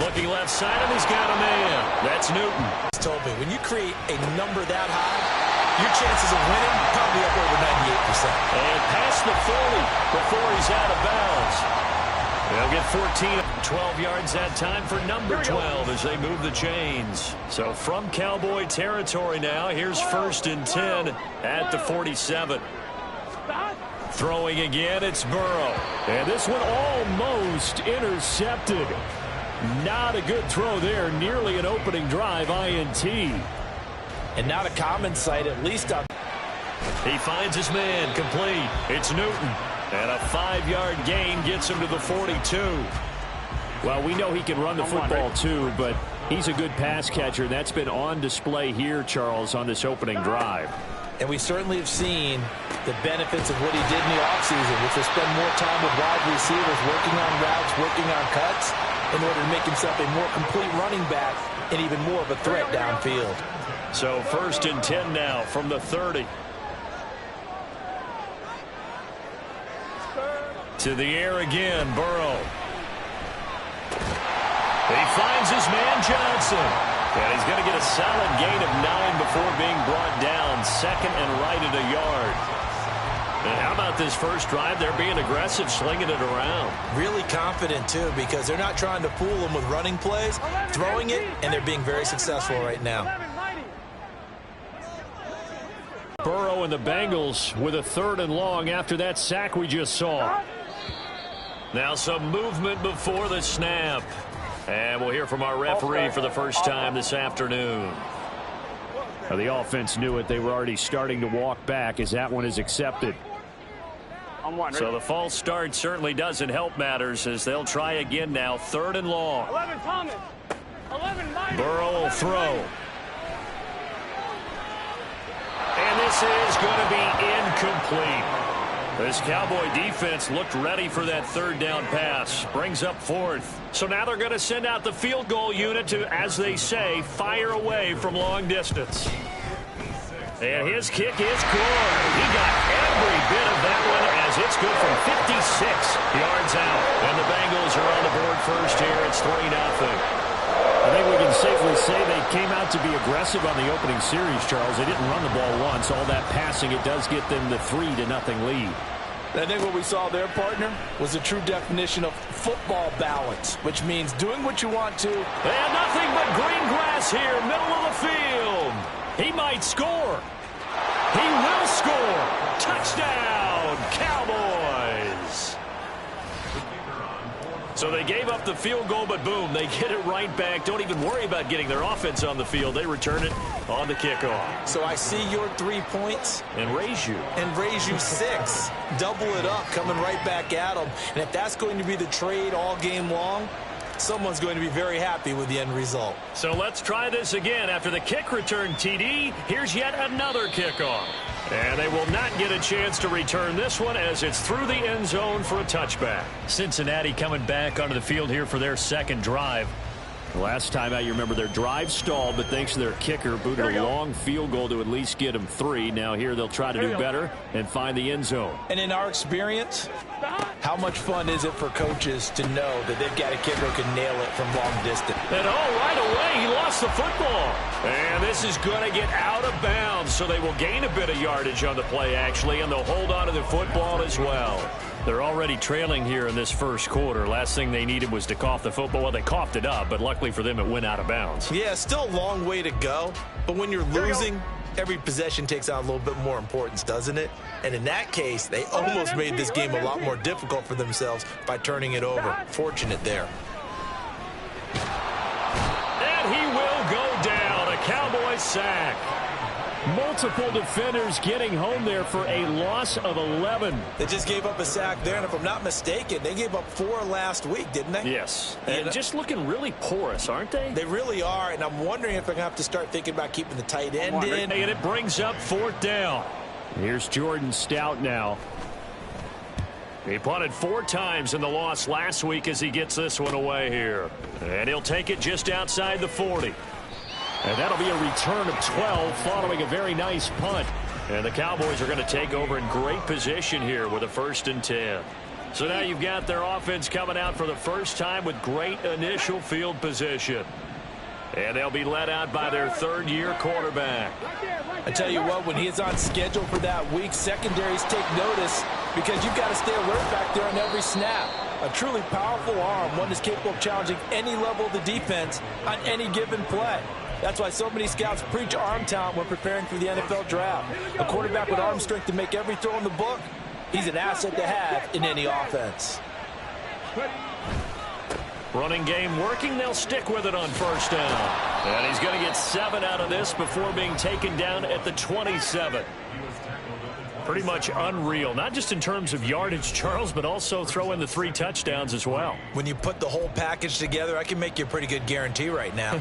Looking left side, and he's got a man. That's Newton. Told me, when you create a number that high, your chances of winning probably up over 98%. And past the 40 before he's out of bounds. They'll get 14, 12 yards that time for number 12 as they move the chains. So from Cowboy territory now, here's 1st and 10 at the 47. Throwing again, it's Burrow. And this one almost intercepted. Not a good throw there. Nearly an opening drive INT. And not a common sight, at least on. He finds his man complete. It's Newton. And a 5-yard gain gets him to the 42. Well, we know he can run the football too, but he's a good pass catcher. That's been on display here, Charles, on this opening drive. And we certainly have seen the benefits of what he did in the offseason, which was spend more time with wide receivers, working on routes, working on cuts, in order to make himself a more complete running back and even more of a threat downfield. So 1st and 10 now from the 30. To the air again, Burrow. He finds his man Johnson. And he's going to get a solid gain of 9 before being brought down. 2nd and right at a yard. And how about this first drive? They're being aggressive, slinging it around. Really confident, too, because they're not trying to fool them with running plays, throwing it, and they're being very successful right now. Burrow and the Bengals with a 3rd and long after that sack we just saw. Now some movement before the snap. And we'll hear from our referee for the first time this afternoon. Now the offense knew it. They were already starting to walk back as that one is accepted. So the false start certainly doesn't help matters as they'll try again now. 3rd and long. 11 Thomas. 11 Mighty. Burrow will throw. And this is going to be incomplete. This Cowboy defense looked ready for that 3rd down pass. Brings up 4th. So now they're going to send out the field goal unit to, as they say, fire away from long distance. And his kick is good. He got every bit of that one as it's good from 56 yards out. And the Bengals are on the board first here. It's 3-0. I think we can safely say they came out to be aggressive on the opening series, Charles. They didn't run the ball once. All that passing, it does get them the 3-0 lead. I think what we saw there, partner, was a true definition of football balance, which means doing what you want to. And nothing but green grass here, middle of the field. He might score. He will score. Touchdown, Cowboys. So they gave up the field goal, but boom, they get it right back. Don't even worry about getting their offense on the field. They return it on the kickoff. So I see your 3 points. And raise you. And raise you 6. Double it up, coming right back at them. And if that's going to be the trade all game long, someone's going to be very happy with the end result. So let's try this again. After the kick return, TD, here's yet another kickoff. And they will not get a chance to return this one as it's through the end zone for a touchback. Cincinnati coming back onto the field here for their 2nd drive. Last time out, you remember their drive stalled, but thanks to their kicker, booted a long field goal to at least get them 3. Now here they'll try to do better and find the end zone. And in our experience, how much fun is it for coaches to know that they've got a kicker who can nail it from long distance? And right away, he lost the football. And this is going to get out of bounds, so they will gain a bit of yardage on the play, actually, and they'll hold on to the football as well. They're already trailing here in this first quarter. Last thing they needed was to cough the football. Well, they coughed it up, but luckily for them, it went out of bounds. Yeah, still a long way to go. But when you're losing, every possession takes on a little bit more importance, doesn't it? And in that case, they almost made this game a lot more difficult for themselves by turning it over. Fortunate there. And he will go down. A Cowboy sack. Multiple defenders getting home there for a loss of 11. They just gave up a sack there, and if I'm not mistaken, they gave up 4 last week, didn't they? Yes. And just looking really porous, aren't they? They really are, and I'm wondering if they're going to have to start thinking about keeping the tight end in. And it brings up 4th down. Here's Jordan Stout now. He punted 4 times in the loss last week as he gets this one away here. And he'll take it just outside the 40. And that'll be a return of 12 following a very nice punt. And the Cowboys are going to take over in great position here with a 1st and 10. So now you've got their offense coming out for the first time with great initial field position. And they'll be led out by their third-year quarterback. I tell you what, when he is on schedule for that week, secondaries take notice because you've got to stay alert back there on every snap. A truly powerful arm, one that's capable of challenging any level of the defense on any given play. That's why so many scouts preach arm talent when preparing for the NFL draft. A quarterback with arm strength to make every throw in the book, he's an asset to have in any offense. Running game working. They'll stick with it on first down. And he's going to get 7 out of this before being taken down at the 27. Pretty much unreal, not just in terms of yardage, Charles, but also throw in the 3 touchdowns as well. When you put the whole package together, I can make you a pretty good guarantee right now.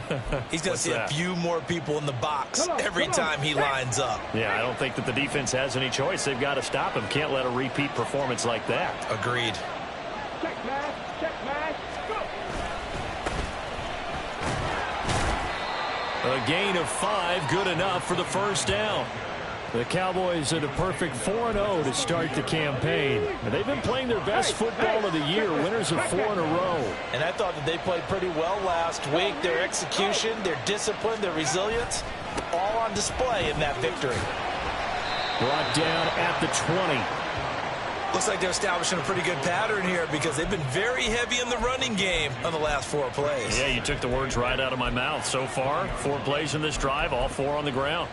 He's going to see a few more people in the box every time he lines up. Yeah, I don't think that the defense has any choice. They've got to stop him. Can't let a repeat performance like that. Agreed. Check match, go. A gain of 5, good enough for the first down. The Cowboys at a perfect 4-0 to start the campaign. And they've been playing their best football of the year, winners of 4 in a row. And I thought that they played pretty well last week. Their execution, their discipline, their resilience, all on display in that victory. Brought down at the 20. Looks like they're establishing a pretty good pattern here because they've been very heavy in the running game on the last 4 plays. Yeah, you took the words right out of my mouth. So far, 4 plays in this drive, all 4 on the ground.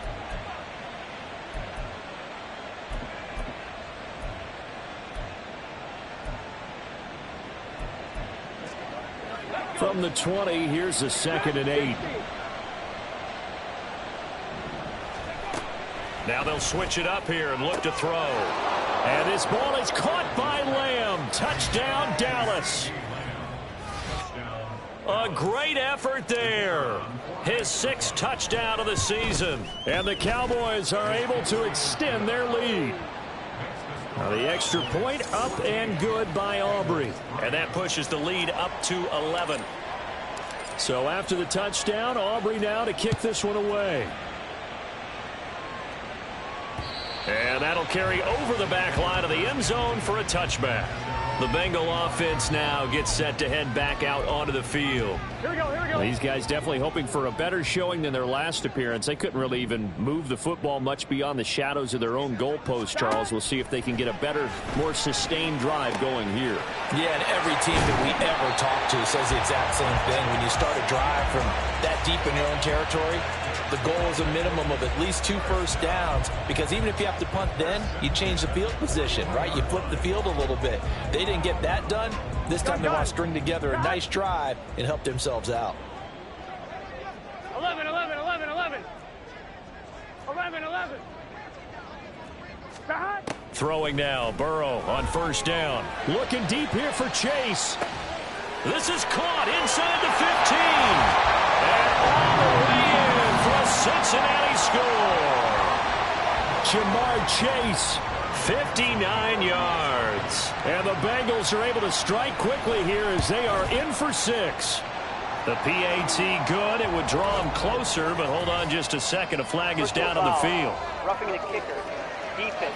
From the 20, here's the 2nd and 8. Now they'll switch it up here and look to throw. And this ball is caught by Lamb. Touchdown, Dallas. A great effort there. His 6th touchdown of the season. And the Cowboys are able to extend their lead. Now the extra point up and good by Aubrey. And that pushes the lead up to 11. So after the touchdown, Aubrey now to kick this one away. And that'll carry over the back line of the end zone for a touchback. The Bengal offense now gets set to head back out onto the field. Here we go. Well, these guys definitely hoping for a better showing than their last appearance. They couldn't really even move the football much beyond the shadows of their own goalpost, Charles. We'll see if they can get a better, more sustained drive going here. Yeah, and every team that we ever talk to says the exact same thing. When you start a drive from that deep in your own territory, the goal is a minimum of at least 2 first downs, because even if you have to punt then, you change the field position, right? You flip the field a little bit. They didn't get that done. This time they want to string together a nice drive and help themselves out. 11. 11. Throwing now, Burrow on first down. Looking deep here for Chase. This is caught inside the 15. And all the way in for a Cincinnati score. Jamar Chase, 59 yards. And the Bengals are able to strike quickly here as they are in for 6. The PAT good. It would draw him closer, but hold on just a second. A flag is down on the field. Roughing the kicker. Defense.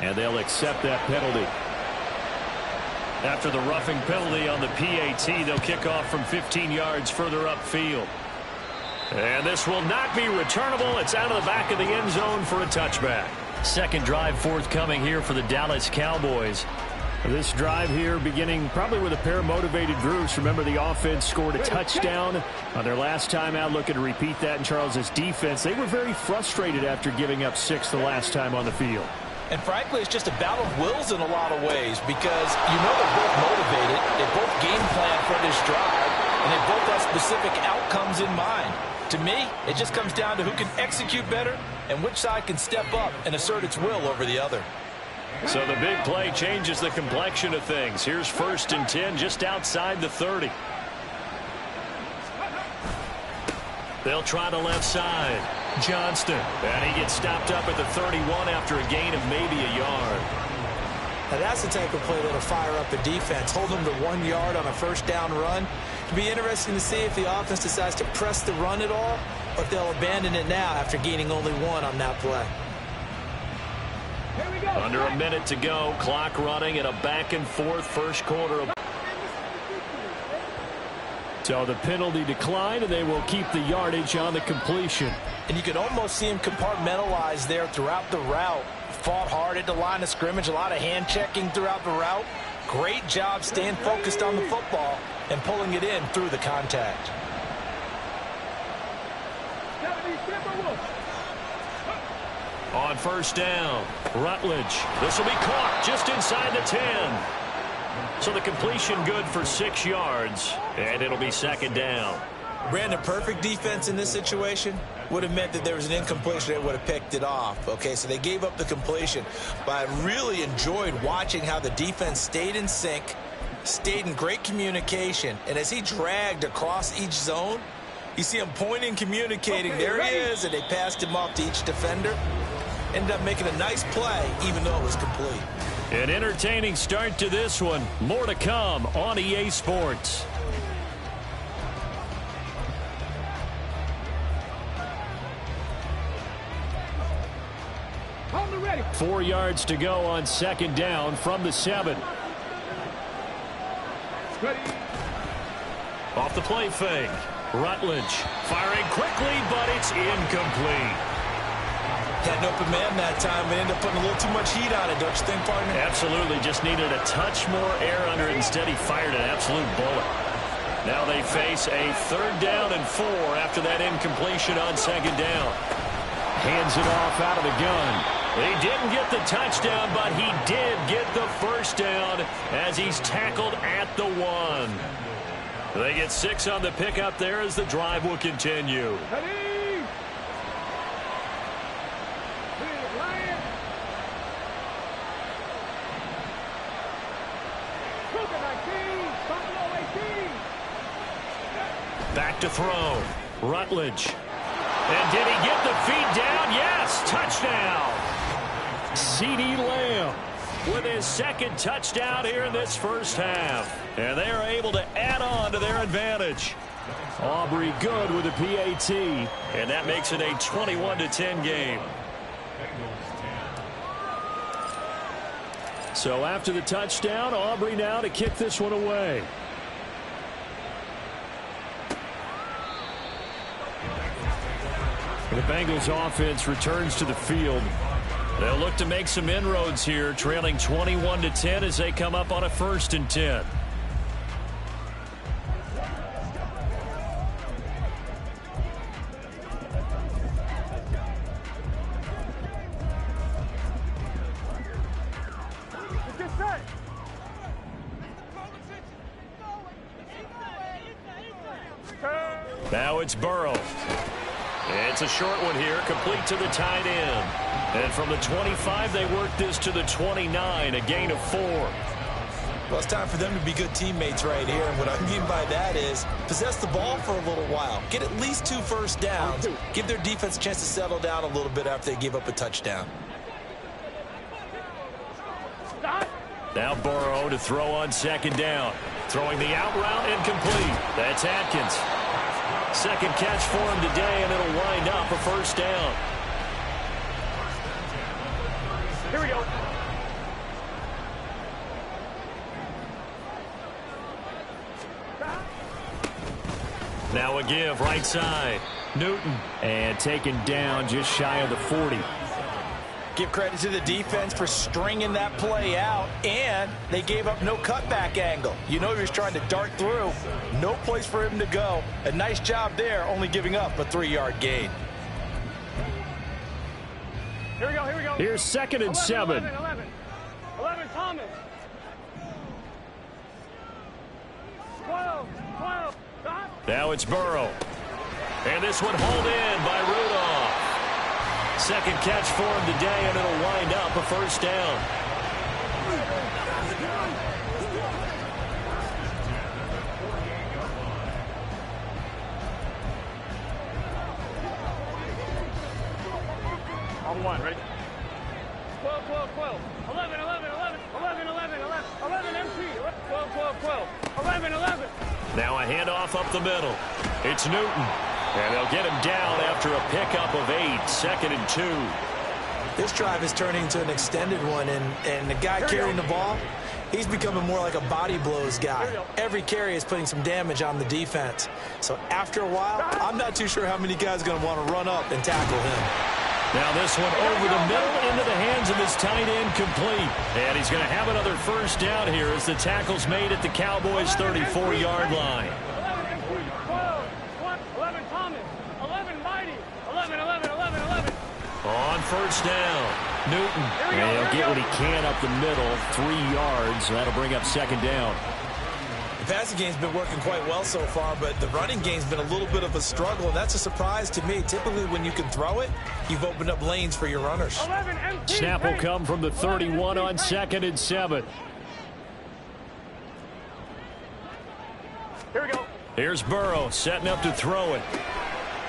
And they'll accept that penalty. After the roughing penalty on the PAT, they'll kick off from 15 yards further upfield. And this will not be returnable. It's out of the back of the end zone for a touchback. Second drive forthcoming here for the Dallas Cowboys. This drive here beginning probably with a pair of motivated groups. Remember, the offense scored a touchdown on their last time out. Looking to repeat that in Charles's defense. They were very frustrated after giving up 6 the last time on the field. And frankly, it's just a battle of wills in a lot of ways, because you know they're both motivated. They both game plan for this drive, and they both have specific outcomes in mind. To me, it just comes down to who can execute better and which side can step up and assert its will over the other. So the big play changes the complexion of things. Here's 1st and 10 just outside the 30. They'll try the left side. Johnston. And he gets stopped up at the 31 after a gain of maybe a yard. Now that's the type of play that'll fire up the defense. Hold them to 1 yard on a first down run. It'll be interesting to see if the offense decides to press the run at all, or if they'll abandon it now after gaining only 1 on that play. Under a minute to go. Clock running in a back-and-forth first quarter. So the penalty declined, and they will keep the yardage on the completion. And you could almost see him compartmentalize there throughout the route. Fought hard at the line of scrimmage, a lot of hand checking throughout the route. Great job staying focused on the football and pulling it in through the contact. On first down, Rutledge. This will be caught just inside the 10. So the completion good for 6 yards, and it'll be second down. Brandon, perfect defense in this situation would have meant that there was an incompletion. They would have picked it off. Okay, so they gave up the completion. But I really enjoyed watching how the defense stayed in sync, stayed in great communication. And as he dragged across each zone, you see him pointing, communicating. Okay, there he is, and they passed him off to each defender. Ended up making a nice play, even though it was complete. An entertaining start to this one. More to come on EA Sports. Hold me ready. 4 yards to go on second down from the 7. Ready. Off the play fake. Rutledge firing quickly, but it's incomplete. Had an open man that time and ended up putting a little too much heat on it, don't you think, partner? Absolutely. Just needed a touch more air under it. Instead, he fired an absolute bullet. Now they face a 3rd down and 4 after that incompletion on second down. Hands it off out of the gun. He didn't get the touchdown, but he did get the first down as he's tackled at the 1. They get 6 on the pickup there as the drive will continue. Ready. Back to throw. Rutledge. And did he get the feed down? Yes, touchdown. CeeDee Lamb with his 2nd touchdown here in this first half. And they are able to add on to their advantage. Aubrey good with the PAT. And that makes it a 21-10 game. So after the touchdown, Aubrey now to kick this one away. The Bengals offense returns to the field. They'll look to make some inroads here, trailing 21-10 as they come up on a 1st and 10. Now it's Burrow. It's a short one here, complete to the tight end. And from the 25, they work this to the 29, a gain of 4. Well, it's time for them to be good teammates right here. And what I mean by that is possess the ball for a little while. Get at least 2 first downs. Give their defense a chance to settle down a little bit after they give up a touchdown. Now Burrow to throw on second down. Throwing the out route incomplete. That's Atkins. 2nd catch for him today, and it'll wind up a first down. Here we go. Now a give right side. Newton. And taken down just shy of the 40. Give credit to the defense for stringing that play out, and they gave up no cutback angle. You know he was trying to dart through. No place for him to go. A nice job there, only giving up a 3-yard gain. Here we go, here we go. Here's 2nd and 7. 11, Thomas. 12. Now it's Burrow. And this one hauled in by Rudolph. 2nd catch for him today, and it'll wind up a first down. On 1, ready? 12, 11, MC. 12, 11. Now a handoff up the middle. It's Newton. And they'll get him down after a pickup of 8. 2nd and 2. This drive is turning into an extended one, and the guy carrying the ball, he's becoming more like a body blows guy. Every carry is putting some damage on the defense. So after a while, I'm not too sure how many guys are going to want to run up and tackle him. Now this one over the middle into the hands of his tight end, complete. And he's going to have another first down here as the tackle's made at the Cowboys' 34-yard line. 11 Thomas, 11 Mighty, 11. On first down, Newton. And he'll get what he can up the middle, 3 yards. That'll bring up second down. The passing game's been working quite well so far, but the running game's been a little bit of a struggle, and that's a surprise to me. Typically, when you can throw it, you've opened up lanes for your runners. Snap will come from the 31 on 2nd and 7. Here we go. Here's Burrow setting up to throw it.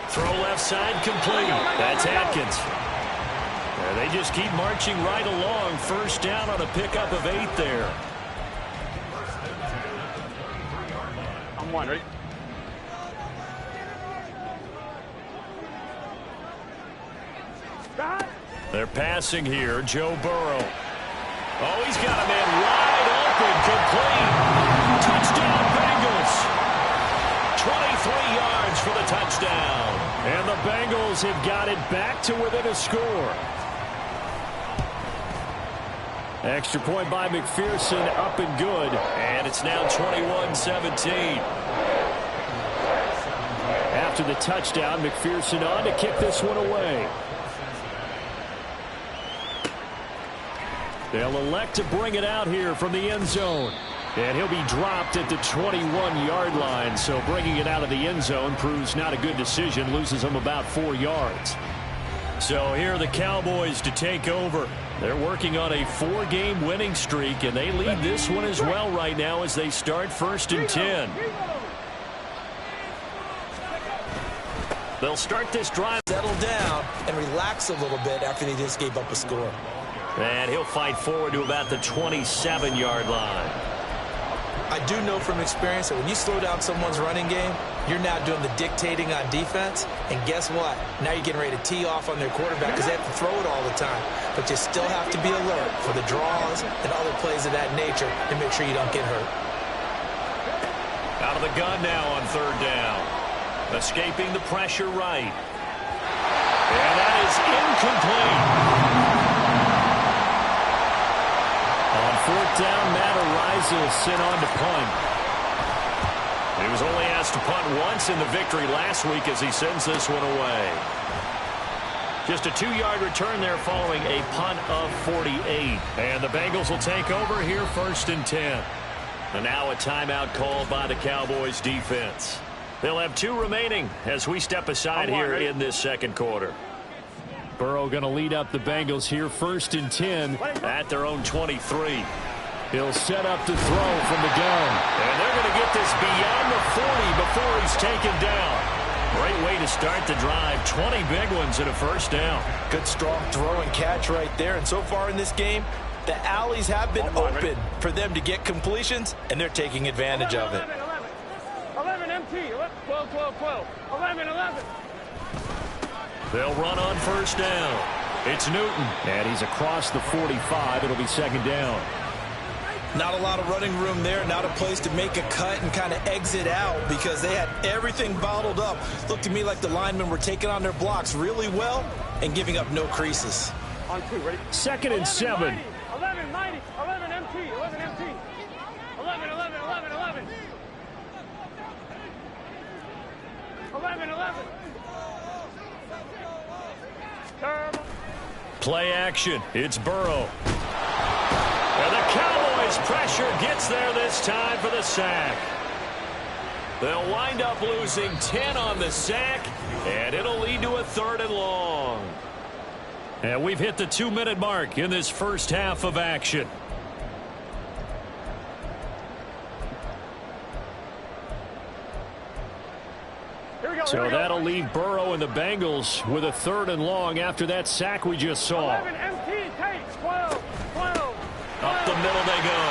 Throw left side, complete. That's Atkins. They just keep marching right along. First down on a pickup of 8 there. I'm one, ready? They're passing here. Joe Burrow. Oh, he's got a man wide open, complete. Touchdown, Bengals. 23 yards for the touchdown. And the Bengals have got it back to within a score. Extra point by McPherson, up and good. And it's now 21-17. After the touchdown, McPherson on to kick this one away. They'll elect to bring it out here from the end zone. And he'll be dropped at the 21-yard line. So bringing it out of the end zone proves not a good decision. Loses him about 4 yards. So here are the Cowboys to take over. They're working on a 4-game winning streak, and they lead this one as well right now as they start 1st and 10. They'll start this drive. Settle down and relax a little bit after they just gave up a score. And he'll fight forward to about the 27-yard line. I do know from experience that when you slow down someone's running game, you're now doing the dictating on defense. And guess what? Now you're getting ready to tee off on their quarterback because they have to throw it all the time. But you still have to be alert for the draws and other plays of that nature to make sure you don't get hurt. Out of the gun now on 3rd down. Escaping the pressure right. And that is incomplete. On 4th down, Matt Araiza sent on to punt. He was only asked to punt once in the victory last week as he sends this one away. Just a 2-yard return there following a punt of 48. And the Bengals will take over here 1st and 10. And now a timeout called by the Cowboys defense. They'll have 2 remaining as we step aside here in this 2nd quarter. Burrow going to lead up the Bengals here 1st and 10 at their own 23. He'll set up to throw from the gun. And they're going to get this beyond the 40 before he's taken down. Great way to start the drive. 20 big ones and a first down. Good strong throw and catch right there. And so far in this game, the alleys have been open for them to get completions, and they're taking advantage of it. 11 MT, 12. 11. They'll run on first down. It's Newton. And he's across the 45. It'll be 2nd down. Not a lot of running room there. Not a place to make a cut and kind of exit out because they had everything bottled up. Looked to me like the linemen were taking on their blocks really well and giving up no creases. On 2, ready? 2nd and 7. 11 Mighty, 11 MT. 11. 11. Terrible. Play action. It's Burrow. And the Cowboys pressure gets there this time for the sack. They'll wind up losing 10 on the sack, and it'll lead to a 3rd and long. And we've hit the 2-minute mark in this first half of action. So that'll leave Burrow and the Bengals with a 3rd and long after that sack we just saw. 11 MT takes 12. Up the middle they go.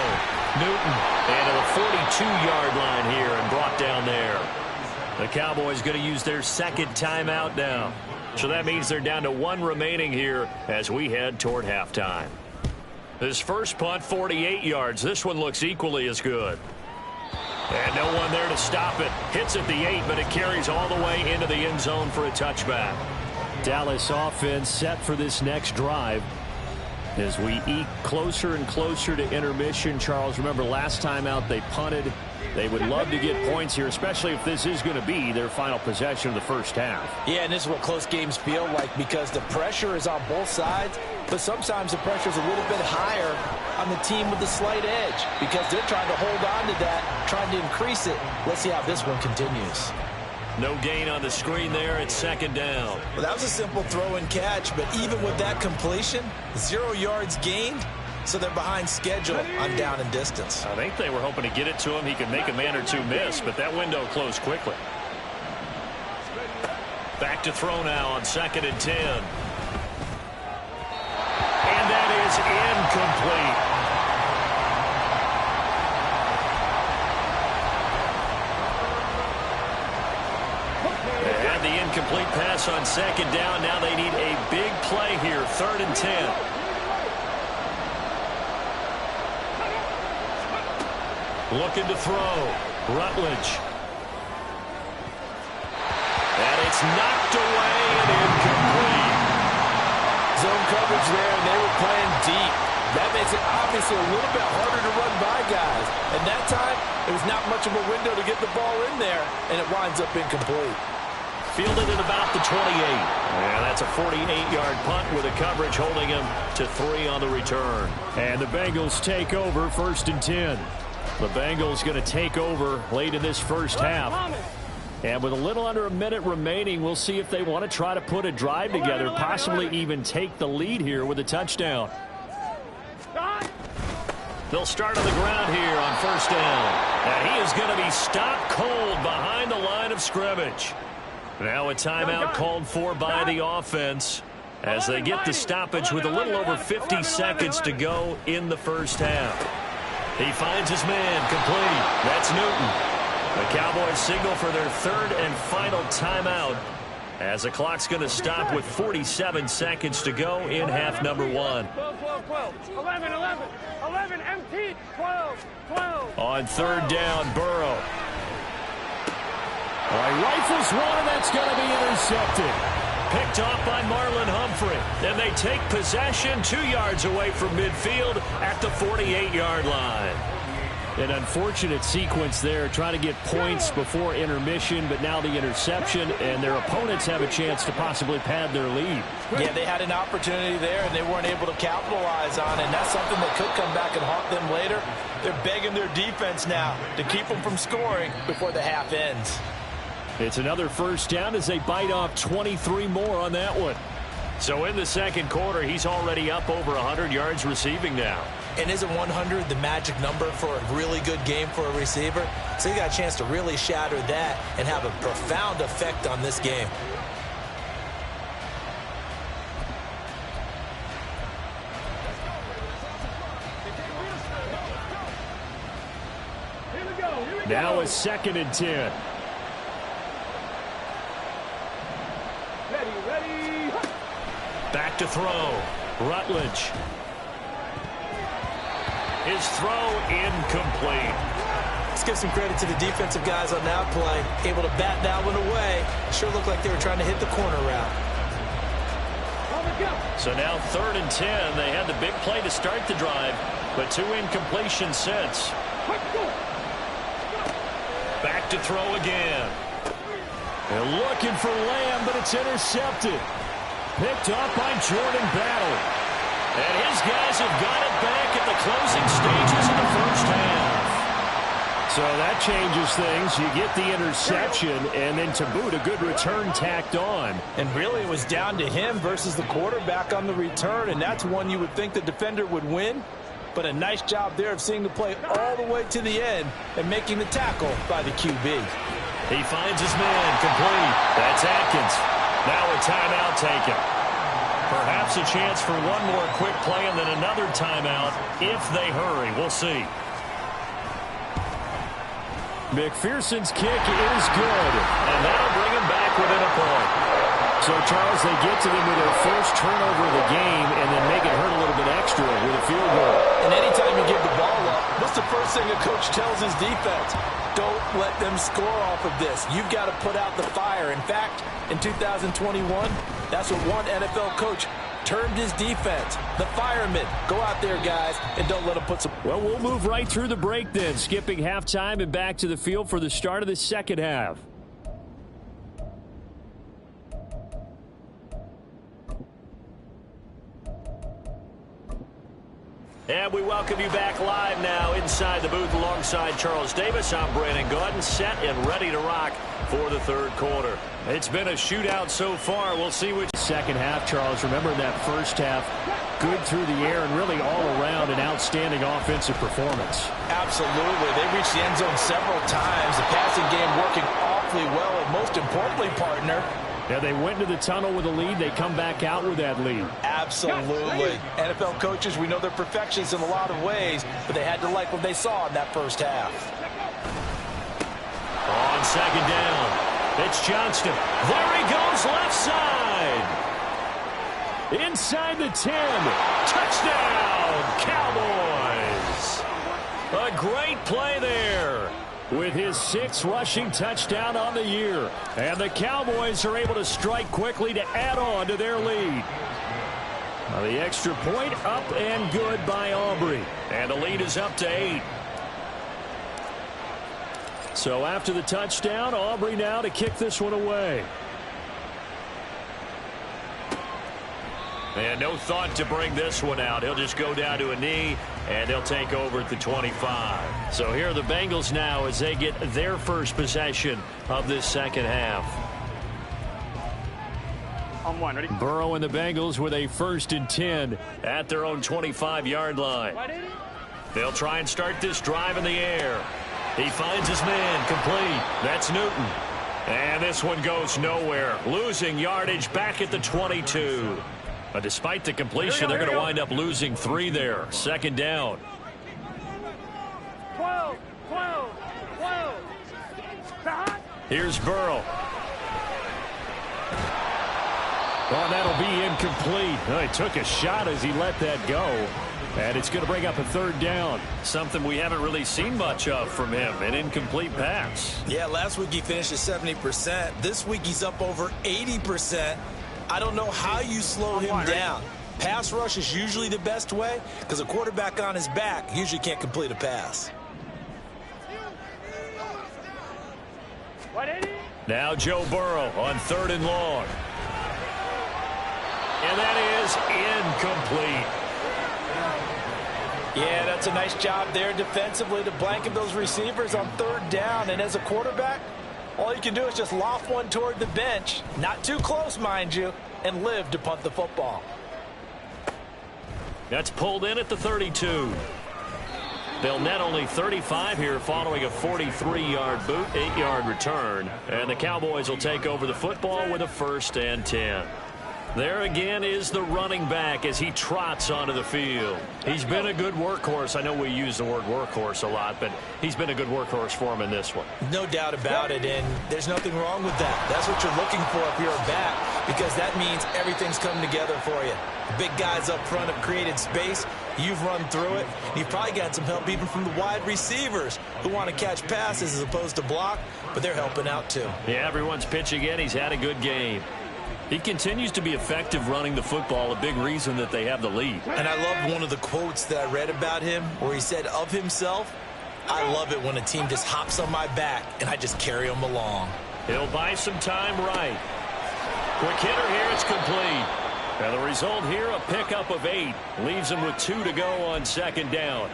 Newton into the 42-yard line here and brought down there. The Cowboys going to use their second timeout now. So that means they're down to one remaining here as we head toward halftime. This first punt, 48 yards. This one looks equally as good. And no one there to stop it. Hits at the 8, but it carries all the way into the end zone for a touchback. Dallas offense set for this next drive. As we eke closer and closer to intermission, Charles, remember last time out they punted. They would love to get points here, especially if this is going to be their final possession of the first half. Yeah, and this is what close games feel like because the pressure is on both sides, but sometimes the pressure is a little bit higher on the team with the slight edge because they're trying to hold on to that, trying to increase it. Let's see how this one continues. No gain on the screen there. It's second down. Well, that was a simple throw and catch, but even with that completion, 0 yards gained. So they're behind schedule on down and distance. I think they were hoping to get it to him. He could make a man or two miss, but that window closed quickly. Back to throw now on 2nd and 10. And that is incomplete. They had the incomplete pass on 2nd down. Now they need a big play here. 3rd and 10. Looking to throw. Rutledge. And it's knocked away and incomplete. Zone coverage there, and they were playing deep. That makes it obviously a little bit harder to run by guys. And that time, there was not much of a window to get the ball in there, and it winds up incomplete. Fielded at about the 28. And that's a 48-yard punt with a coverage holding him to 3 on the return. And the Bengals take over 1st and 10. The Bengals going to take over late in this first half. And with a little under a minute remaining, we'll see if they want to try to put a drive together, possibly even take the lead here with a touchdown. They'll start on the ground here on 1st down. And he is going to be stopped cold behind the line of scrimmage. Now a timeout called for by the offense as they get the stoppage with a little over 50 seconds to go in the first half. He finds his man complete. That's Newton. The Cowboys signal for their 3rd and final timeout as the clock's going to stop with 47 seconds to go in half number 1. 12, 11, 11, MT, 12. On 3rd down, Burrow. He rifles one, and that's going to be intercepted. Picked off by Marlon Humphrey. And they take possession 2 yards away from midfield at the 48-yard line. An unfortunate sequence there, trying to get points before intermission, but now the interception, and their opponents have a chance to possibly pad their lead. Yeah, they had an opportunity there, and they weren't able to capitalize on it, and that's something that could come back and haunt them later. They're begging their defense now to keep them from scoring before the half ends. It's another first down as they bite off 23 more on that one. So in the 2nd quarter, he's already up over 100 yards receiving now. And isn't 100 the magic number for a really good game for a receiver? So he got a chance to really shatter that and have a profound effect on this game. Now it's 2nd and 10. Ready. Back to throw. Rutledge. His throw incomplete. Let's give some credit to the defensive guys on that play. Able to bat that one away. Sure looked like they were trying to hit the corner route. So now 3rd and 10. They had the big play to start the drive, but 2 incompletions since. Back to throw again. They're looking for Lamb, but it's intercepted. Picked up by Jordan Battle. And his guys have got it back at the closing stages of the first half. So that changes things. You get the interception, and then to boot, a good return tacked on. And really, it was down to him versus the quarterback on the return, and that's one you would think the defender would win. But a nice job there of seeing the play all the way to the end and making the tackle by the QB. He finds his man complete. That's Atkins. Now a timeout taken. Perhaps a chance for one more quick play and then another timeout if they hurry. We'll see. McPherson's kick is good, and that'll bring him back within a point. So, Charles, they get to them with their first turnover of the game and then make it hurt a little bit extra with a field goal. And anytime you give the ball up, what's the first thing a coach tells his defense? Don't let them score off of this. You've got to put out the fire. In fact, in 2021, that's what one NFL coach termed his defense. The firemen. Go out there, guys, and don't let them put some... Well, we'll move right through the break then, skipping halftime and back to the field for the start of the second half. And we welcome you back live now inside the booth alongside Charles Davis. I'm Brandon Gaudin, set and ready to rock for the third quarter. It's been a shootout so far. We'll see which second half, Charles. Remember that first half, good through the air and really all around an outstanding offensive performance. Absolutely. They reached the end zone several times. The passing game working awfully well, and most importantly, partner, yeah, they went into the tunnel with a lead. They come back out with that lead. Absolutely. NFL coaches, we know they're perfectionists in a lot of ways, but they had to like what they saw in that first half. On second down, it's Johnston. There he goes, left side. Inside the 10. Touchdown, Cowboys. A great play there, with his 6th rushing touchdown on the year. And the Cowboys are able to strike quickly to add on to their lead. Now the extra point up and good by Aubrey. And the lead is up to 8. So after the touchdown, Aubrey now to kick this one away. And no thought to bring this one out. He'll just go down to a knee, and they'll take over at the 25. So here are the Bengals now as they get their first possession of this second half. On one, ready? Burrow and the Bengals with a 1st and 10 at their own 25-yard line. They'll try and start this drive in the air. He finds his man, complete. That's Newton. And this one goes nowhere. Losing yardage back at the 22. But despite the completion, they're going to wind up losing 3 there. Second down. 12. Here's Burrow. Well, that'll be incomplete. Well, he took a shot as he let that go. And it's going to bring up a 3rd down. Something we haven't really seen much of from him, an incomplete pass. Yeah, last week he finished at 70%. This week he's up over 80%. I don't know how you slow him down. Pass rush is usually the best way because a quarterback on his back usually can't complete a pass. Now Joe Burrow on 3rd and long. And that is incomplete. Yeah, that's a nice job there defensively to blanket those receivers on 3rd down. And as a quarterback, all you can do is just loft one toward the bench, not too close, mind you, and live to punt the football. That's pulled in at the 32. They'll net only 35 here following a 43-yard boot, 8-yard return. And the Cowboys will take over the football with a 1st and 10. There again is the running back as he trots onto the field. He's been a good workhorse. I know we use the word workhorse a lot, but he's been a good workhorse for him in this one. No doubt about it, and there's nothing wrong with that. That's what you're looking for if you're a back, because that means everything's come together for you. The big guys up front have created space. You've run through it. You've probably got some help even from the wide receivers who want to catch passes as opposed to block, but they're helping out too. Yeah, everyone's pitching in. He's had a good game. He continues to be effective running the football, a big reason that they have the lead. And I love one of the quotes that I read about him where he said of himself, I love it when a team just hops on my back and I just carry them along. He'll buy some time right. Quick hitter here, it's complete. And the result here, a pickup of 8. Leaves him with 2 to go on 2nd down.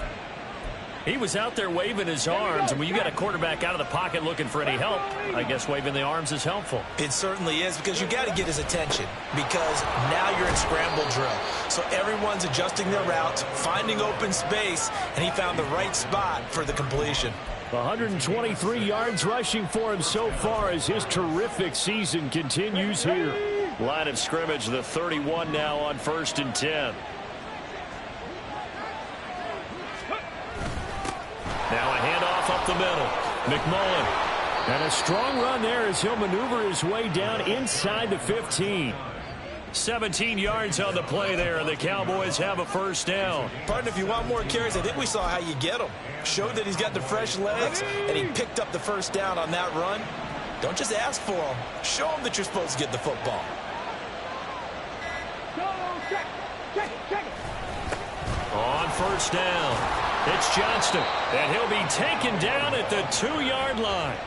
He was out there waving his arms, and when you got a quarterback out of the pocket looking for any help, I guess waving the arms is helpful. It certainly is, because you got to get his attention, because now you're in scramble drill. So everyone's adjusting their routes, finding open space, and he found the right spot for the completion. 123 yards rushing for him so far as his terrific season continues here. Line of scrimmage, the 31 now on 1st and 10. Now a handoff up the middle. McMullen. And a strong run there as he'll maneuver his way down inside the 15. 17 yards on the play there, and the Cowboys have a first down. Pardon, if you want more carries, I think we saw how you get them. Showed that he's got the fresh legs, and he picked up the first down on that run. Don't just ask for them. Show them that you're supposed to get the football. On first down, it's Johnston, and he'll be taken down at the 2-yard line.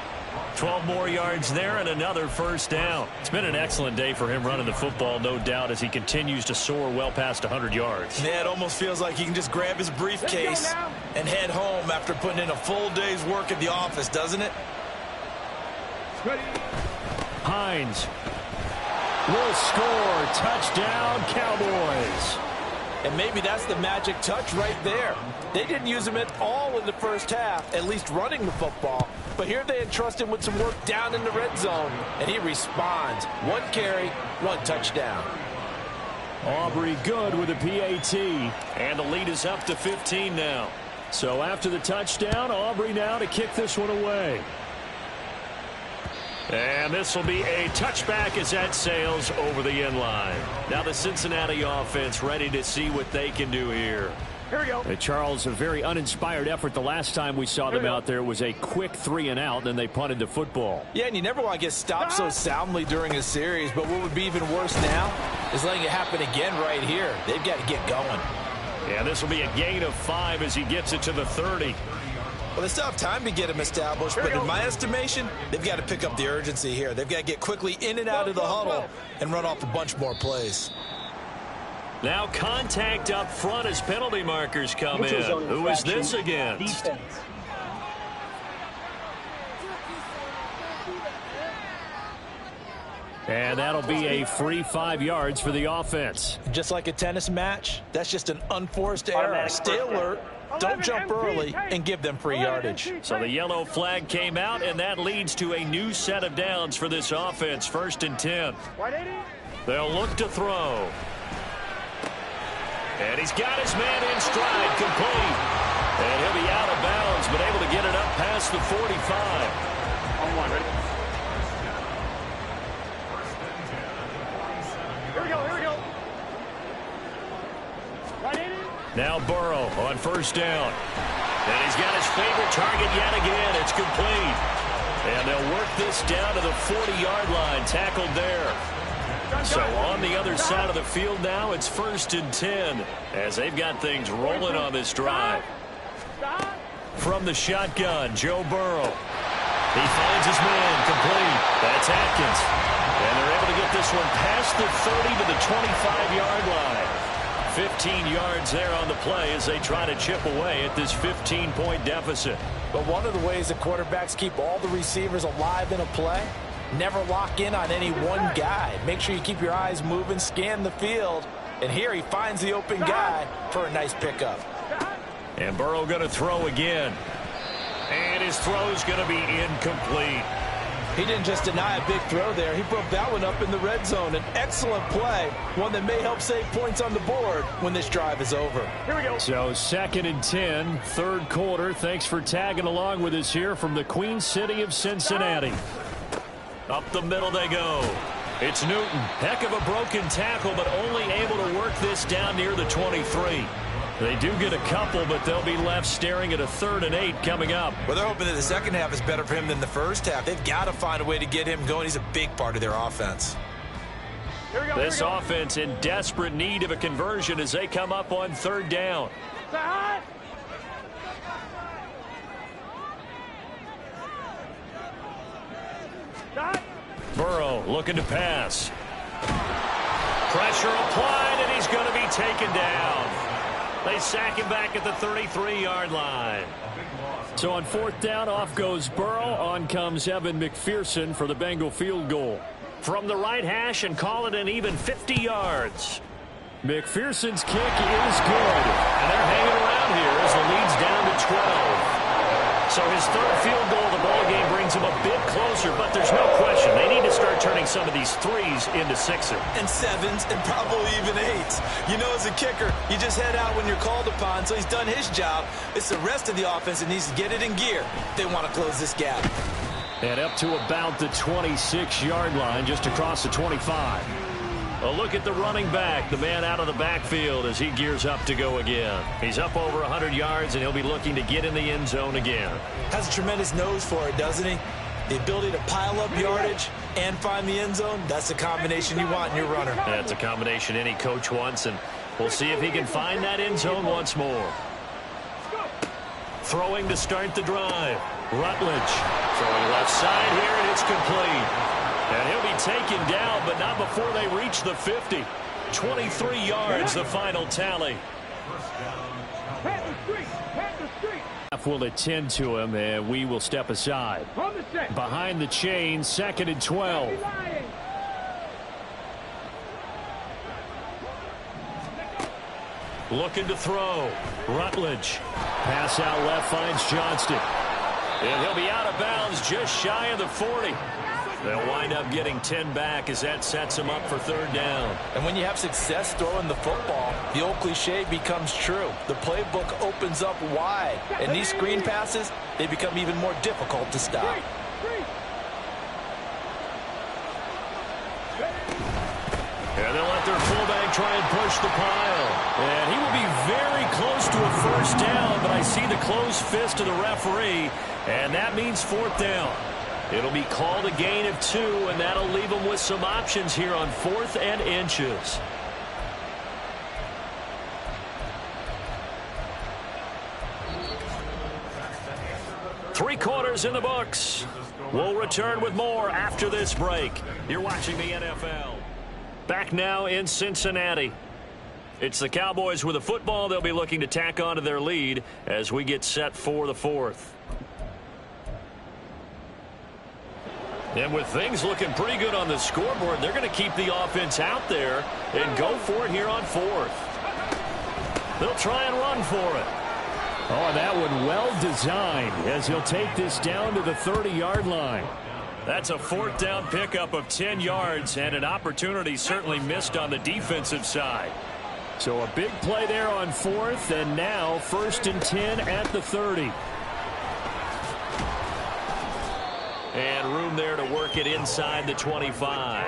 12 more yards there and another first down. It's been an excellent day for him running the football, no doubt, as he continues to soar well past 100 yards. Yeah, it almost feels like he can just grab his briefcase and head home after putting in a full day's work at the office, doesn't it? Hines will score. Touchdown, Cowboys. And maybe that's the magic touch right there. They didn't use him at all in the first half, at least running the football. But here they entrust him with some work down in the red zone, and he responds. 1 carry, 1 touchdown. Aubrey good with a PAT. And the lead is up to 15 now. So after the touchdown, Aubrey now to kick this one away. And this will be a touchback as that sails over the end line. Now the Cincinnati offense ready to see what they can do here. Here we go. Charles, a very uninspired effort the last time we saw them out there. It was a quick 3 and out, and then they punted the football. Yeah, and you never want to get stopped so soundly during a series, but what would be even worse now is letting it happen again right here. They've got to get going. Yeah, this will be a gain of 5 as he gets it to the 30. Well, they still have time to get him established, but in my estimation, they've got to pick up the urgency here. They've got to get quickly in and out of the huddle and run off a bunch more plays. Now contact up front as penalty markers come in. Who is this against? Defense. And that'll be a free 5 yards for the offense. Just like a tennis match, that's just an unforced error. Stay alert, don't jump early, and give them free yardage. So the yellow flag came out, and that leads to a new set of downs for this offense. 1st and 10. They'll look to throw. And he's got his man in stride, complete. And he'll be out of bounds, but able to get it up past the 45. On 1, ready? Here we go, here we go. Now Burrow on first down. And he's got his favorite target yet again. It's complete. And they'll work this down to the 40-yard line, tackled there. So on the other side of the field now, it's 1st and 10 as they've got things rolling on this drive. From the shotgun, Joe Burrow. He finds his man, complete. That's Atkins. And they're able to get this one past the 30 to the 25-yard line. 15 yards there on the play as they try to chip away at this 15-point deficit. But one of the ways the quarterbacks keep all the receivers alive in a play, never lock in on any one guy. Make sure you keep your eyes moving, scan the field. And here he finds the open guy for a nice pickup. And Burrow going to throw again. And his throw's going to be incomplete. He didn't just deny a big throw there. He broke that one up in the red zone. An excellent play, one that may help save points on the board when this drive is over. Here we go. So 2nd and 10, 3rd quarter. Thanks for tagging along with us here from the Queen City of Cincinnati. Up the middle they go. It's Newton. Heck of a broken tackle, but only able to work this down near the 23. They do get a couple, but they'll be left staring at a 3rd and 8 coming up. Well, they're hoping that the second half is better for him than the first half. They've got to find a way to get him going. He's a big part of their offense. Here we go. This offense in desperate need of a conversion as they come up on 3rd down. Burrow looking to pass. Pressure applied, and he's going to be taken down. They sack him back at the 33-yard line. So on 4th down, off goes Burrow. On comes Evan McPherson for the Bengal field goal. From the right hash and call it an even 50 yards. McPherson's kick is good. And they're hanging around here as the lead's down to 12. So his third field goal of the ball game brings him a bit closer, but there's no question they need to start turning some of these threes into sixes. And sevens, and probably even eights. You know, as a kicker, you just head out when you're called upon, so he's done his job. It's the rest of the offense that needs to get it in gear. They want to close this gap. And up to about the 26-yard line, just across the 25. A look at the running back, the man out of the backfield as he gears up to go again. He's up over 100 yards, and he'll be looking to get in the end zone again. Has a tremendous nose for it, doesn't he? The ability to pile up yardage and find the end zone, that's the combination you want in your runner. That's a combination any coach wants, and we'll see if he can find that end zone once more. Throwing to start the drive. Rutledge throwing left side here, and it's complete. And he'll be taken down, but not before they reach the 50. 23 yards, the final tally. Will attend to him, and we will step aside. Behind the chain, 2nd and 12. Looking to throw. Rutledge. Pass out left, finds Johnston. And he'll be out of bounds just shy of the 40. They'll wind up getting 10 back as that sets them up for 3rd down. And when you have success throwing the football, the old cliche becomes true. The playbook opens up wide. And these screen passes, they become even more difficult to stop. And they'll let their fullback try and push the pile. And he will be very close to a 1st down, but I see the closed fist of the referee, and that means 4th down. It'll be called a gain of 2, and that'll leave them with some options here on 4th and inches. Three quarters in the books. We'll return with more after this break. You're watching the NFL. Back now in Cincinnati. It's the Cowboys with a football. They'll be looking to tack on to their lead as we get set for the 4th. And with things looking pretty good on the scoreboard, they're going to keep the offense out there and go for it here on 4th. They'll try and run for it. Oh, that one well designed as he'll take this down to the 30-yard line. That's a 4th down pickup of 10 yards and an opportunity certainly missed on the defensive side. So a big play there on 4th, and now 1st and 10 at the 30. And room there to work it inside the 25.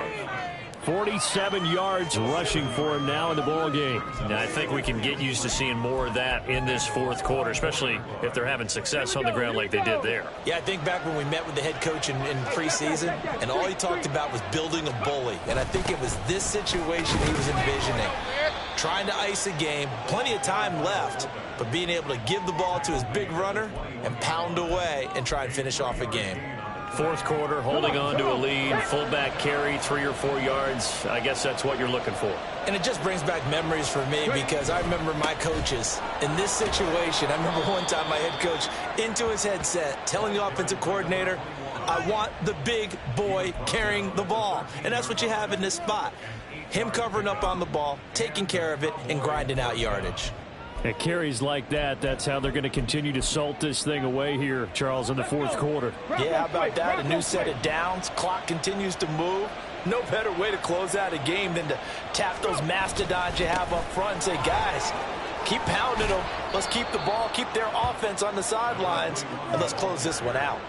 47 yards rushing for him now in the ball game. Now, I think we can get used to seeing more of that in this 4th quarter, especially if they're having success on the ground like they did there. Yeah, I think back when we met with the head coach in preseason, and all he talked about was building a bully. And I think it was this situation he was envisioning. Trying to ice a game, plenty of time left, but being able to give the ball to his big runner and pound away and try and finish off a game. 4th quarter, holding on to a lead, fullback carry, 3 or 4 yards. I guess that's what you're looking for. And it just brings back memories for me because I remember my coaches in this situation. I remember one time my head coach into his headset telling the offensive coordinator, I want the big boy carrying the ball. And that's what you have in this spot. Him covering up on the ball, taking care of it, and grinding out yardage. At carries like that, that's how they're going to continue to salt this thing away here, Charles, in the 4th quarter. Yeah, how about that? A new set of downs. Clock continues to move. No better way to close out a game than to tap those mastodons you have up front and say, guys, keep pounding them. Let's keep the ball, keep their offense on the sidelines, and let's close this one out.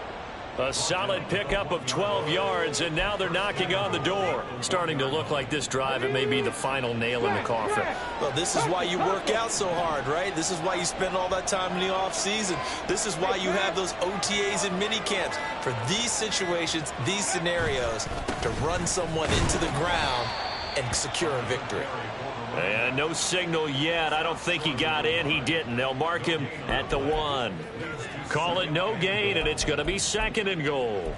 A solid pickup of 12 yards, and now they're knocking on the door. Starting to look like this drive, it may be the final nail in the coffin. Well, this is why you work out so hard, right? This is why you spend all that time in the offseason. This is why you have those OTAs and mini camps. For these situations, these scenarios, to run someone into the ground and secure a victory. And no signal yet. I don't think he got in. He didn't. They'll mark him at the 1. Call it no gain, and it's going to be 2nd and goal.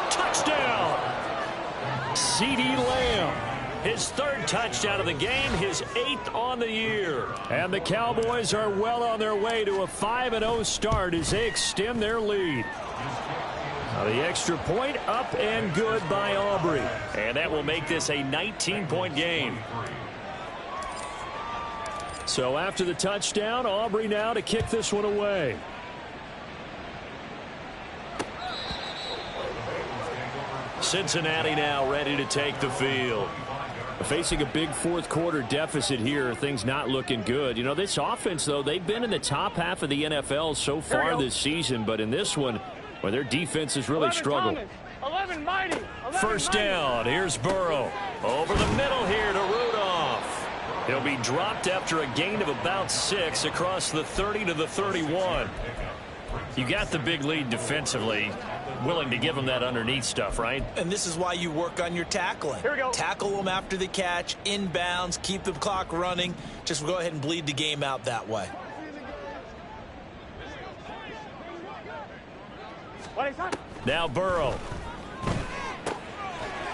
Touchdown! CeeDee Lamb His third touchdown of the game, his 8th on the year. And the Cowboys are well on their way to a 5-0 start as they extend their lead. Now the extra point up and good by Aubrey. And that will make this a 19-point game. So after the touchdown, Aubrey now to kick this one away. Cincinnati now ready to take the field. Facing a big fourth quarter deficit here, things not looking good. You know, this offense, though, they've been in the top half of the NFL so far this season, but in this one, well, their defense has really struggled. 11 mighty. 11 First mighty. down, here's Burrow. Over the middle here to Rudolph. He'll be dropped after a gain of about 6 across the 30 to the 31. You got the big lead defensively. Willing to give them that underneath stuff, right? And this is why you work on your tackling. Here we go. Tackle them after the catch, inbounds, keep the clock running. Just go ahead and bleed the game out that way. Now Burrow.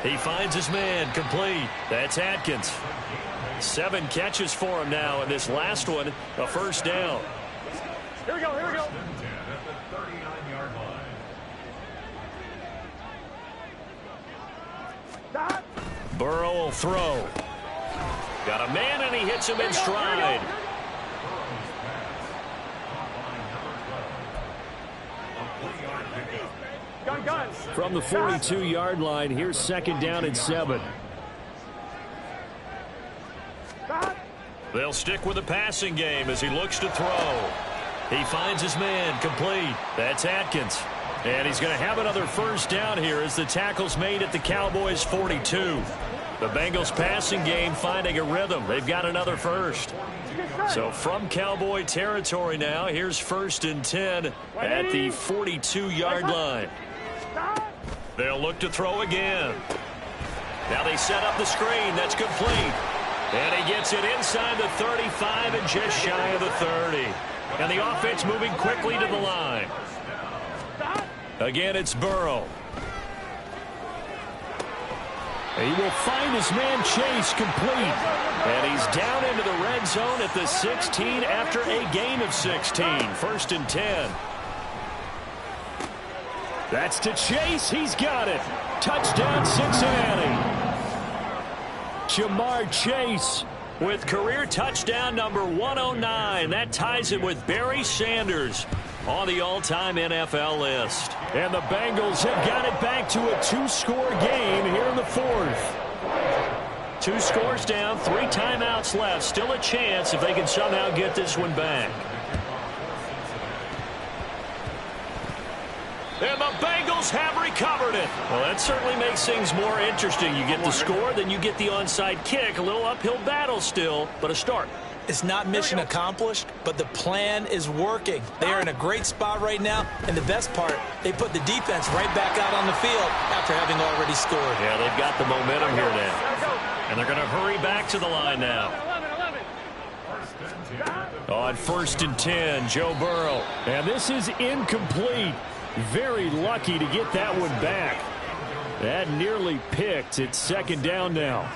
He finds his man, complete. That's Atkins. 7 catches for him now, and this last one, a first down. Here we go, here we go. Burrow will throw. Got a man, and he hits him in stride. Gun. From the 42-yard line, here's second down and 7. They'll stick with the passing game as he looks to throw. He finds his man, complete. That's Atkins. And he's going to have another first down here as the tackle's made at the Cowboys' 42. The Bengals passing game finding a rhythm. They've got another first. So from Cowboy territory now, here's 1st and 10 at the 42-yard line. They'll look to throw again. Now they set up the screen. That's complete. And he gets it inside the 35 and just shy of the 30. And the offense moving quickly to the line. Again, it's Burrow. He will find his man Chase, complete. And he's down into the red zone at the 16 after a gain of 16. 1st and 10. That's to Chase. He's got it. Touchdown, Cincinnati. Jamar Chase with career touchdown number 109. That ties him with Barry Sanders on the all-time NFL list. And the Bengals have got it back to a 2-score game here in the 4th. 2 scores down, 3 timeouts left. Still a chance if they can somehow get this one back. And the Bengals have recovered it. Well, that certainly makes things more interesting. You get the score, then you get the onside kick. A little uphill battle still, but a start. It's not mission accomplished, but the plan is working. They are in a great spot right now, and the best part, they put the defense right back out on the field after having already scored. Yeah, they've got the momentum here now. And they're going to hurry back to the line now. 11. On 1st and 10, Joe Burrow. And this is incomplete. Very lucky to get that one back. That nearly picked. It's 2nd down now.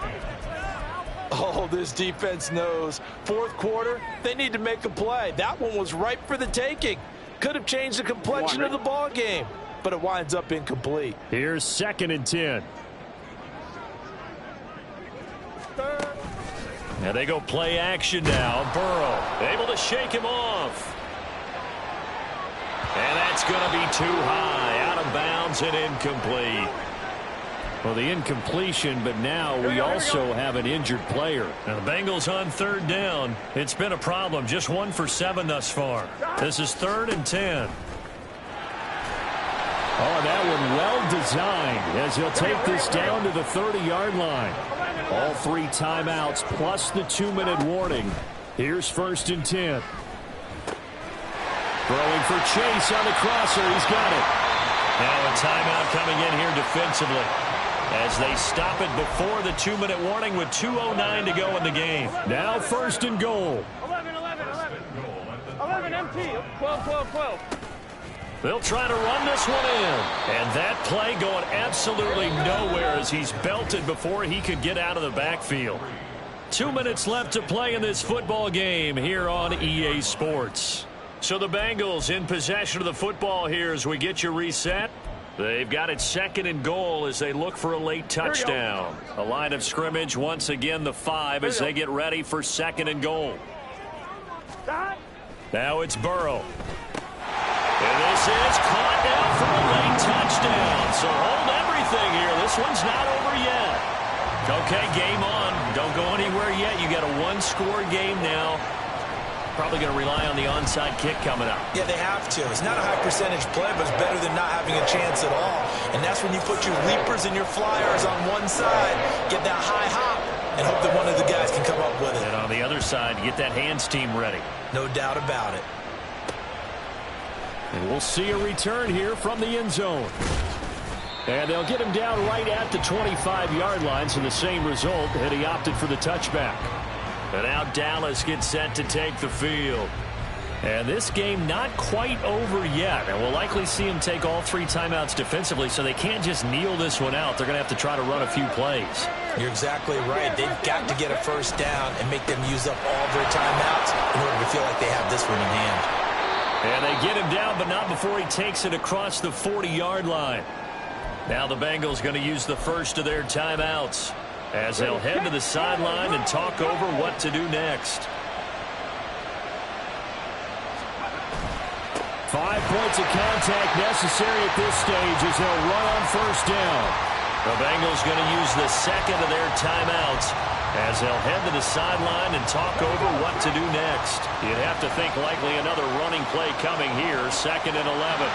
Oh, this defense knows. 4th quarter, they need to make a play. That one was ripe for the taking. Could have changed the complexion of the ball game, but it winds up incomplete. Here's 2nd and 10. And they go play action now. Burrow able to shake him off. And that's going to be too high. Out of bounds and incomplete. Well, the incompletion, but now we also have an injured player. Now the Bengals on 3rd down. It's been a problem. Just 1 for 7 thus far. This is 3rd and 10. Oh, that one well designed as he'll take this down to the 30-yard line. All 3 timeouts plus the 2-minute warning. Here's 1st and 10. Throwing for Chase on the crosser. He's got it. Now a timeout coming in here defensively as they stop it before the 2-minute warning with 2:09 to go in the game. Now 1st and goal. 11 empty. 12. They'll try to run this one in. And that play going absolutely nowhere as he's belted before he could get out of the backfield. 2 minutes left to play in this football game here on EA Sports. So the Bengals in possession of the football here as we get you reset. They've got it 2nd and goal as they look for a late touchdown. A line of scrimmage once again the 5 as they get ready for 2nd and goal. Now it's Burrow. And this is caught down for a late touchdown. So hold everything here. This one's not over yet. Okay, game on. Don't go anywhere yet. You got a 1-score game now. Probably going to rely on the onside kick coming up. Yeah, they have to. It's not a high percentage play, but it's better than not having a chance at all. And that's when you put your leapers and your flyers on one side, get that high hop, and hope that one of the guys can come up with it. And on the other side, get that hands team ready. No doubt about it. And we'll see a return here from the end zone. And they'll get him down right at the 25-yard line, so the same result, and he opted for the touchback. And now Dallas gets set to take the field. And this game not quite over yet. And we'll likely see him take all 3 timeouts defensively, so they can't just kneel this one out. They're going to have to try to run a few plays. You're exactly right. They've got to get a first down and make them use up all their timeouts in order to feel like they have this one in hand. And they get him down, but not before he takes it across the 40-yard line. Now the Bengals going to use the first of their timeouts as they'll head to the sideline and talk over what to do next. 5 points of contact necessary at this stage as they'll run on first down. The Bengals going to use the second of their timeouts as they'll head to the sideline and talk over what to do next. You'd have to think likely another running play coming here, 2nd and 11.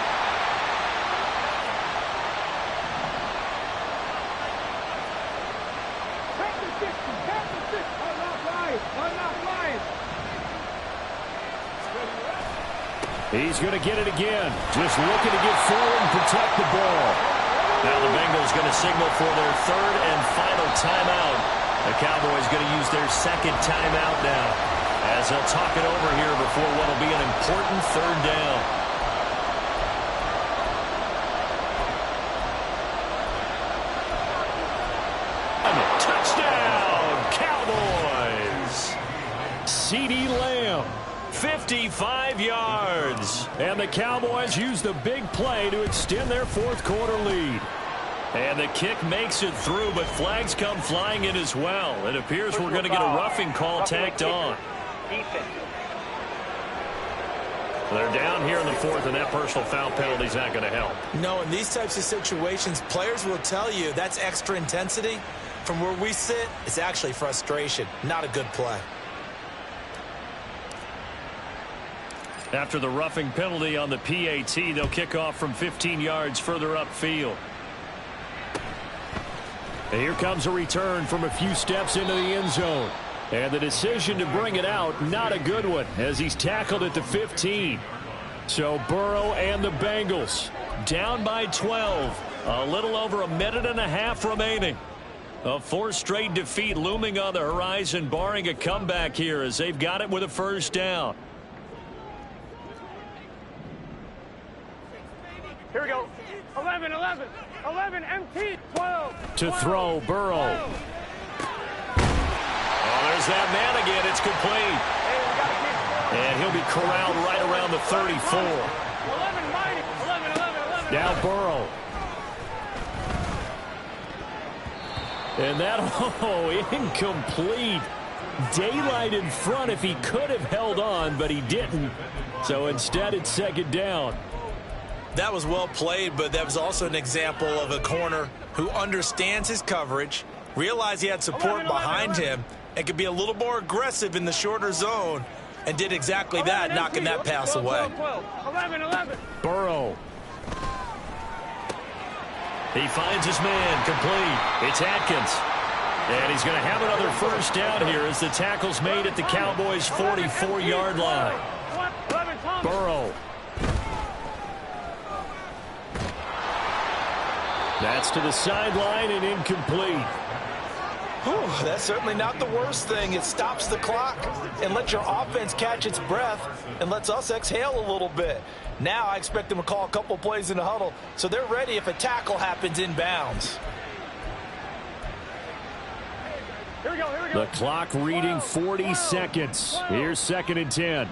He's going to get it again. Just looking to get forward and protect the ball. Now the Bengals going to signal for their 3rd and final timeout. The Cowboys going to use their 2nd timeout now as they'll talk it over here before what will be an important 3rd down. Touchdown, Cowboys! CeeDee Lamb. 55 yards. And the Cowboys use the big play to extend their 4th quarter lead. And the kick makes it through, but flags come flying in as well. It appears we're going to get a roughing call tacked on. They're down here in the 4th, and that personal foul penalty is not going to help. No, in these types of situations, players will tell you that's extra intensity. From where we sit, it's actually frustration. Not a good play. After the roughing penalty on the PAT, they'll kick off from 15 yards further upfield. And here comes a return from a few steps into the end zone. And the decision to bring it out, not a good one, as he's tackled at the 15. So Burrow and the Bengals down by 12. A little over a minute and a half remaining. A 4th straight defeat looming on the horizon, barring a comeback here as they've got it with a first down. Here we go. 11, 11, 11, MT, 12. To throw, Burrow. Oh, there's that man again. It's complete. And he'll be corralled right around the 34. 11, mighty. 11, 11, 11. Now Burrow. And that, incomplete. Daylight in front if he could have held on, but he didn't. So instead, it's 2nd down. That was well played, but that was also an example of a corner who understands his coverage, realized he had support behind him, and could be a little more aggressive in the shorter zone, and did exactly that, knocking that pass away. 11, 11. Burrow. He finds his man complete. It's Atkins. And he's going to have another first down here as the tackle's made at the Cowboys' 44-yard line. Burrow. That's to the sideline and incomplete. Whew, that's certainly not the worst thing. It stops the clock and lets your offense catch its breath and lets us exhale a little bit. Now I expect them to call a couple plays in the huddle so they're ready if a tackle happens inbounds. Here we go, here we go. The clock reading 40 seconds. Here's 2nd and 10.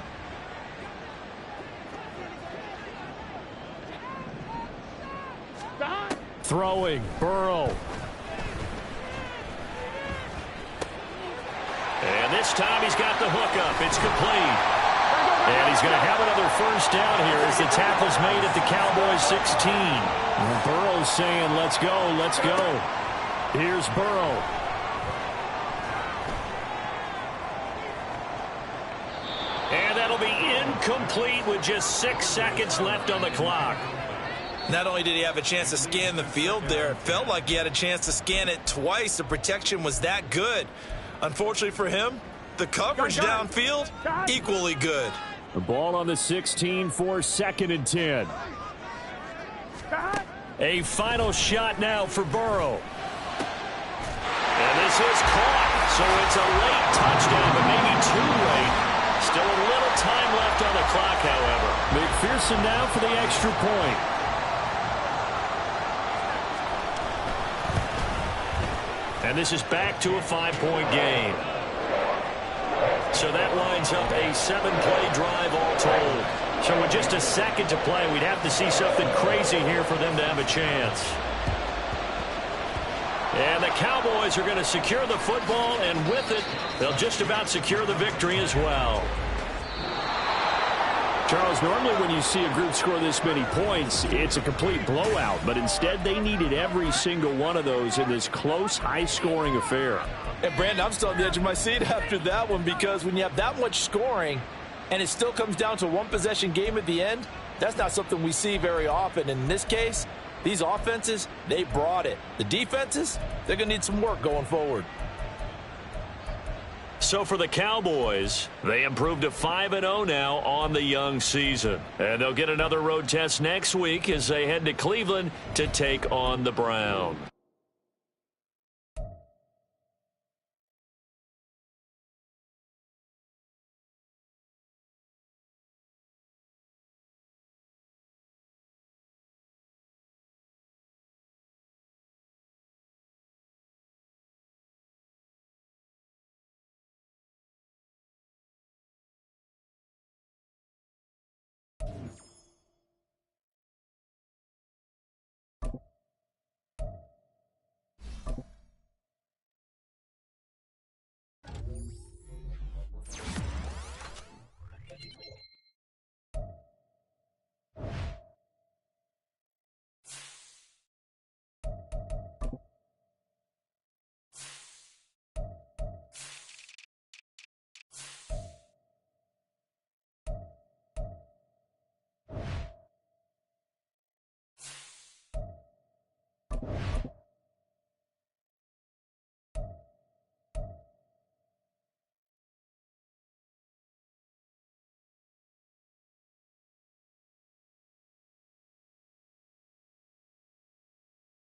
Throwing, Burrow. And this time he's got the hook up. It's complete. And he's going to have another first down here as the tackle's made at the Cowboys 16. And Burrow's saying, let's go, let's go. Here's Burrow. And that'll be incomplete with just 6 seconds left on the clock. Not only did he have a chance to scan the field there, it felt like he had a chance to scan it twice. The protection was that good. Unfortunately for him, the coverage downfield, equally good. The ball on the 16 for 2nd and 10. A final shot now for Burrow. And this is caught. So it's a late touchdown, but maybe too late. Still a little time left on the clock, however. McPherson now for the extra point. And this is back to a 5-point game. So that lines up a 7-play drive all told. So with just a second to play, we'd have to see something crazy here for them to have a chance. And the Cowboys are going to secure the football, and with it, they'll just about secure the victory as well. Charles, normally when you see a group score this many points, it's a complete blowout. But instead, they needed every single one of those in this close, high-scoring affair. And, Brandon, I'm still on the edge of my seat after that one because when you have that much scoring and it still comes down to a one-possession game at the end, that's not something we see very often. In this case, these offenses, they brought it. The defenses, they're going to need some work going forward. So for the Cowboys, they improved to 5-0 now on the young season. And they'll get another road test next week as they head to Cleveland to take on the Browns.